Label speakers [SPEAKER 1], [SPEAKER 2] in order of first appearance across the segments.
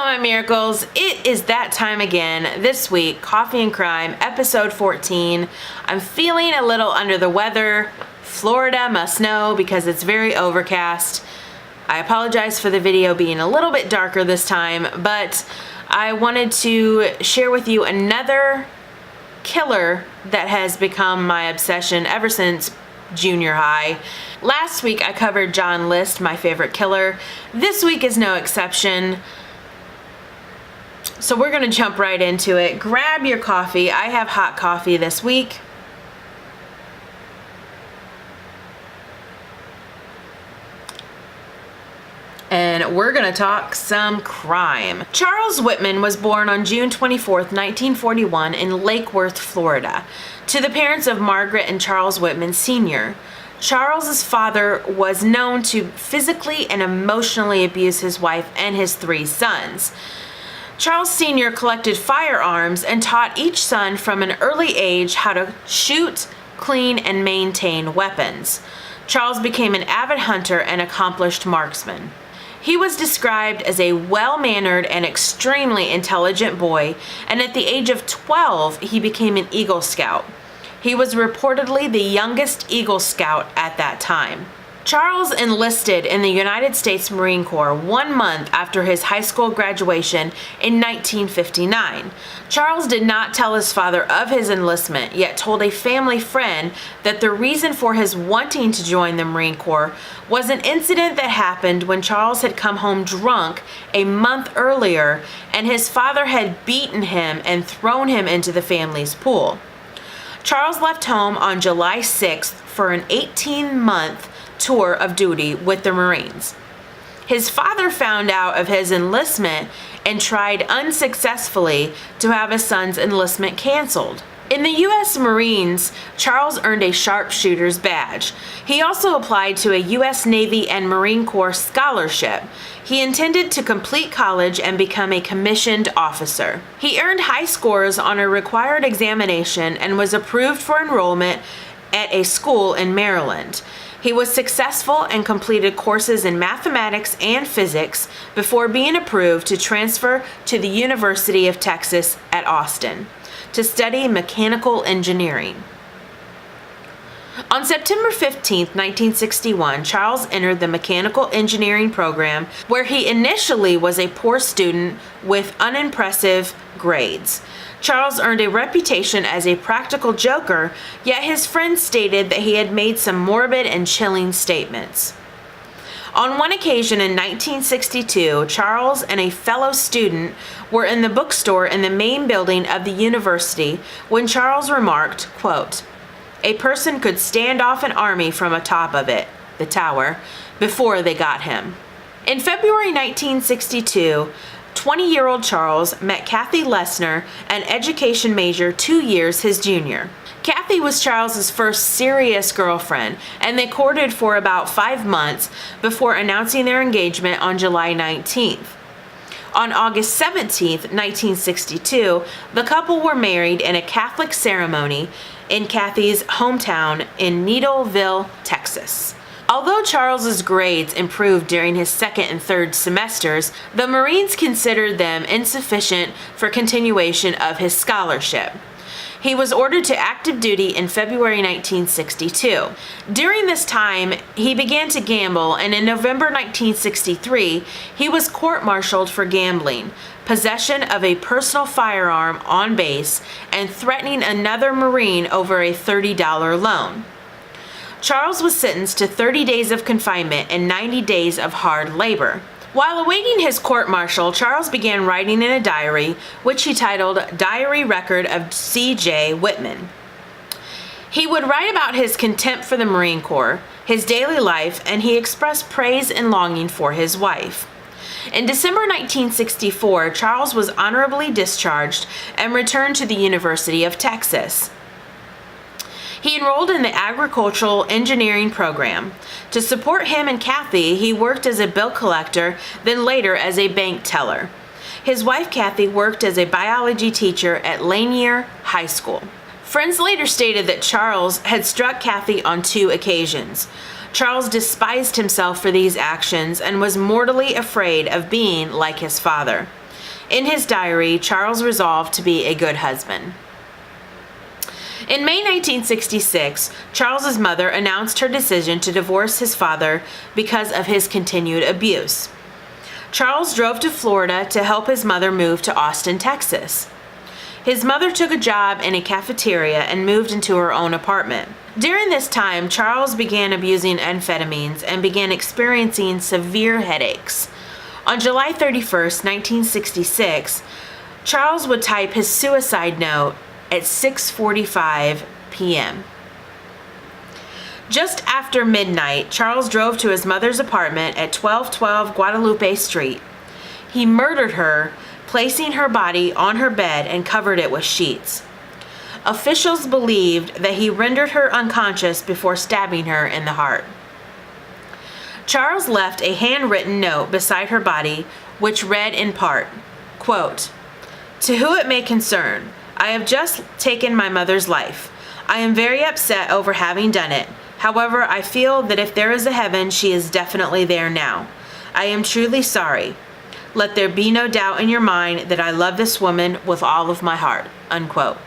[SPEAKER 1] my miracles, it is that time again. This week, Coffee and Crime, episode 14. I'm feeling a little under the weather. Florida must know because it's very overcast. I apologize for the video being a little bit darker this time, but I wanted to share with you another killer that has become my obsession ever since junior high. Last week I covered John List, my favorite killer. This week is no exception. So we're gonna jump right into it. Grab your coffee. I have hot coffee this week. And we're gonna talk some crime. Charles Whitman was born on June 24th, 1941 in Lake Worth, Florida, to the parents of Margaret and Charles Whitman Sr. Charles's father was known to physically and emotionally abuse his wife and his 3 sons. Charles Sr. collected firearms and taught each son from an early age how to shoot, clean, and maintain weapons. Charles became an avid hunter and accomplished marksman. He was described as a well-mannered and extremely intelligent boy, and at the age of 12, he became an Eagle Scout. He was reportedly the youngest Eagle Scout at that time. Charles enlisted in the United States Marine Corps 1 month after his high school graduation in 1959. Charles did not tell his father of his enlistment, yet told a family friend that the reason for his wanting to join the Marine Corps was an incident that happened when Charles had come home drunk a month earlier and his father had beaten him and thrown him into the family's pool. Charles left home on July 6th for an 18-month tour of duty with the Marines. His father found out of his enlistment and tried unsuccessfully to have his son's enlistment canceled. In the U.S. Marines, Charles earned a sharpshooter's badge. He also applied to a U.S. Navy and Marine Corps scholarship. He intended to complete college and become a commissioned officer. He earned high scores on a required examination and was approved for enrollment at a school in Maryland. He was successful and completed courses in mathematics and physics before being approved to transfer to the University of Texas at Austin to study mechanical engineering. On September 15, 1961, Charles entered the mechanical engineering program, where he initially was a poor student with unimpressive grades. Charles earned a reputation as a practical joker, yet his friends stated that he had made some morbid and chilling statements. On one occasion in 1962, Charles and a fellow student were in the bookstore in the main building of the university when Charles remarked, quote, "A person could stand off an army from atop of it, the tower, before they got him." In February 1962, 20-year-old Charles met Kathy Lessner, an education major 2 years his junior. Kathy was Charles's first serious girlfriend, and they courted for about 5 months before announcing their engagement on July 19th. On August 17, 1962, the couple were married in a Catholic ceremony in Kathy's hometown in Nichole, Texas. Although Charles's grades improved during his second and third semesters, the Marines considered them insufficient for continuation of his scholarship. He was ordered to active duty in February 1962. During this time, he began to gamble, and in November 1963, he was court-martialed for gambling, possession of a personal firearm on base, and threatening another Marine over a $30 loan. Charles was sentenced to 30 days of confinement and 90 days of hard labor. While awaiting his court-martial, Charles began writing in a diary, which he titled Diary Record of C.J. Whitman. He would write about his contempt for the Marine Corps, his daily life, and he expressed praise and longing for his wife. In December 1964, Charles was honorably discharged and returned to the University of Texas. He enrolled in the agricultural engineering program. To support him and Kathy, he worked as a bill collector, then later as a bank teller. His wife Kathy worked as a biology teacher at Lanier High School. Friends later stated that Charles had struck Kathy on 2 occasions. Charles despised himself for these actions and was mortally afraid of being like his father. In his diary, Charles resolved to be a good husband. In May 1966, Charles's mother announced her decision to divorce his father because of his continued abuse. Charles drove to Florida to help his mother move to Austin, Texas. His mother took a job in a cafeteria and moved into her own apartment. During this time, Charles began abusing amphetamines and began experiencing severe headaches. On July 31st, 1966, Charles would type his suicide note at 6:45 p.m. Just after midnight, Charles drove to his mother's apartment at 1212 Guadalupe Street. He murdered her, placing her body on her bed and covered it with sheets. Officials believed that he rendered her unconscious before stabbing her in the heart. Charles left a handwritten note beside her body, which read in part, quote, "To who it may concern, I have just taken my mother's life. I am very upset over having done it. However, I feel that if there is a heaven, she is definitely there now. I am truly sorry. Let there be no doubt in your mind that I love this woman with all of my heart." Unquote.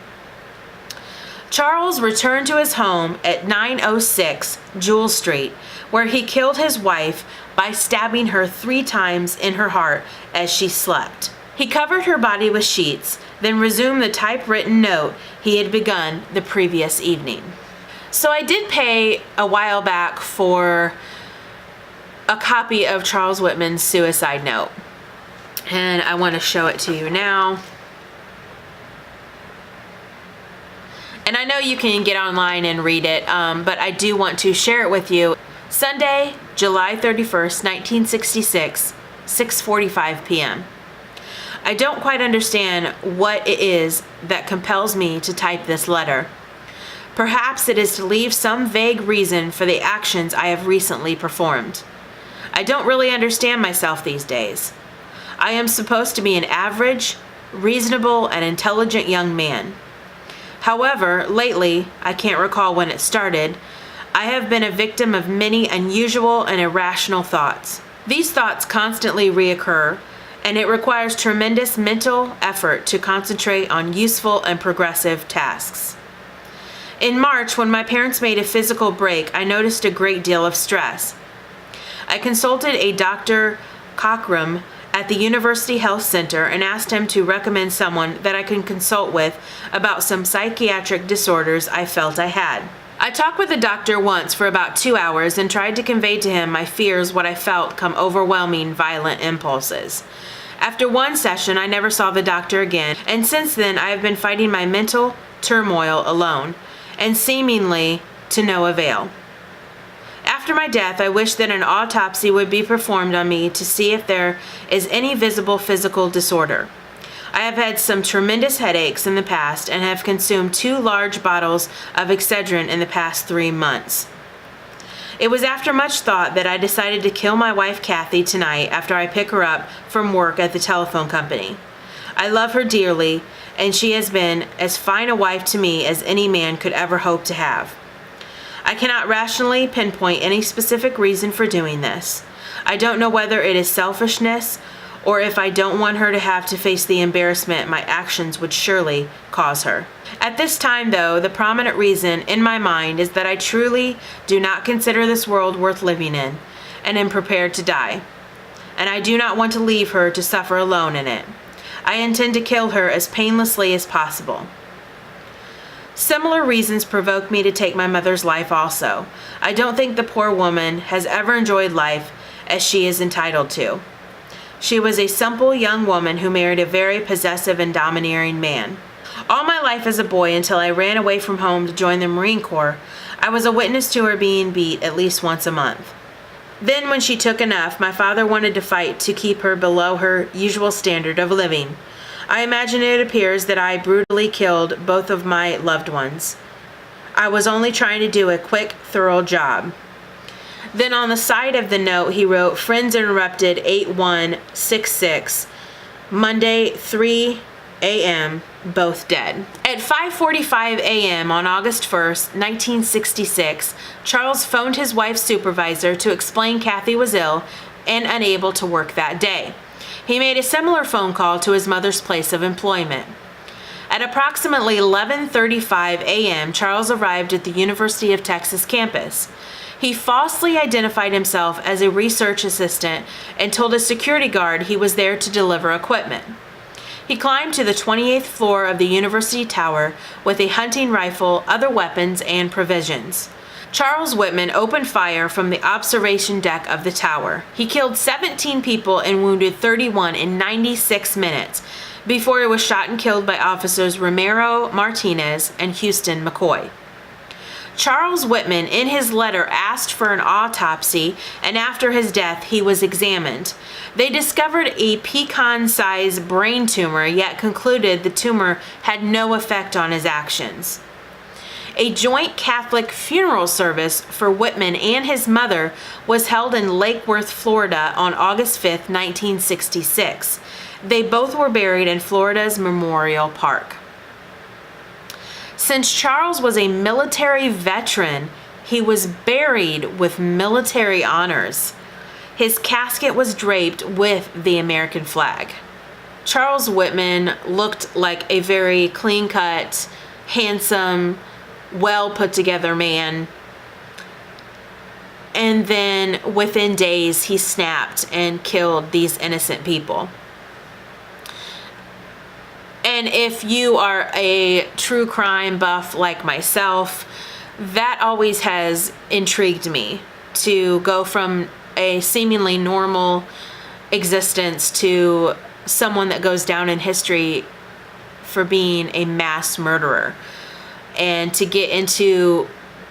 [SPEAKER 1] Charles returned to his home at 906 Jewel Street, where he killed his wife by stabbing her 3 times in her heart as she slept. He covered her body with sheets, then resumed the typewritten note he had begun the previous evening. So I did pay a while back for a copy of Charles Whitman's suicide note, and I want to show it to you now. And I know you can get online and read it, but I do want to share it with you. Sunday, July 31st, 1966, 6:45 p.m. I don't quite understand what it is that compels me to type this letter. Perhaps it is to leave some vague reason for the actions I have recently performed. I don't really understand myself these days. I am supposed to be an average, reasonable, and intelligent young man. However, lately, I can't recall when it started, I have been a victim of many unusual and irrational thoughts. These thoughts constantly reoccur, and it requires tremendous mental effort to concentrate on useful and progressive tasks. In March, when my parents made a physical break, I noticed a great deal of stress. I consulted a Dr. Cockrum at the University Health Center and asked him to recommend someone that I can consult with about some psychiatric disorders I felt I had. I talked with the doctor once for about 2 hours and tried to convey to him my fears, what I felt come overwhelming violent impulses. After one session, I never saw the doctor again, and since then I have been fighting my mental turmoil alone, and seemingly to no avail. After my death, I wish that an autopsy would be performed on me to see if there is any visible physical disorder. I have had some tremendous headaches in the past and have consumed 2 large bottles of Excedrin in the past 3 months. It was after much thought that I decided to kill my wife Kathy tonight after I pick her up from work at the telephone company. I love her dearly, and she has been as fine a wife to me as any man could ever hope to have. I cannot rationally pinpoint any specific reason for doing this. I don't know whether it is selfishness or if I don't want her to have to face the embarrassment my actions would surely cause her. At this time, though, the prominent reason in my mind is that I truly do not consider this world worth living in and am prepared to die. And I do not want to leave her to suffer alone in it. I intend to kill her as painlessly as possible. Similar reasons provoke me to take my mother's life also. I don't think the poor woman has ever enjoyed life as she is entitled to. She was a simple young woman who married a very possessive and domineering man. All my life as a boy, until I ran away from home to join the Marine Corps, I was a witness to her being beat at least once a month. Then, when she took enough, my father wanted to fight to keep her below her usual standard of living. I imagine it appears that I brutally killed both of my loved ones. I was only trying to do a quick, thorough job. Then on the side of the note, he wrote, "Friends interrupted 8166, Monday 3 a.m., both dead." At 5:45 a.m. on August 1st, 1966, Charles phoned his wife's supervisor to explain Kathy was ill and unable to work that day. He made a similar phone call to his mother's place of employment. At approximately 11:35 a.m., Charles arrived at the University of Texas campus. He falsely identified himself as a research assistant and told a security guard he was there to deliver equipment. He climbed to the 28th floor of the university tower with a hunting rifle, other weapons, and provisions. Charles Whitman opened fire from the observation deck of the tower. He killed 17 people and wounded 31 in 96 minutes before he was shot and killed by officers Romero Martinez and Houston McCoy. Charles Whitman, in his letter, asked for an autopsy, and after his death, he was examined. They discovered a pecan-sized brain tumor, yet concluded the tumor had no effect on his actions. A joint Catholic funeral service for Whitman and his mother was held in Lake Worth, Florida on August 5, 1966. They both were buried in Florida's Memorial Park. Since Charles was a military veteran, he was buried with military honors. His casket was draped with the American flag. Charles Whitman looked like a very clean-cut, handsome, well put together man. And then within days, he snapped and killed these innocent people. And if you are a true crime buff like myself, that always has intrigued me, to go from a seemingly normal existence to someone that goes down in history for being a mass murderer. And to get into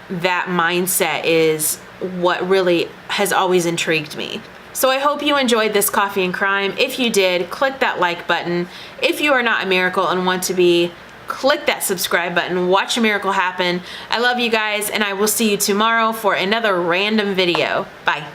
[SPEAKER 1] that mindset is what really has always intrigued me. So I hope you enjoyed this Coffee and Crime. If you did, click that like button. If you are not a miracle and want to be, click that subscribe button. Watch a miracle happen. I love you guys, and I will see you tomorrow for another random video. Bye.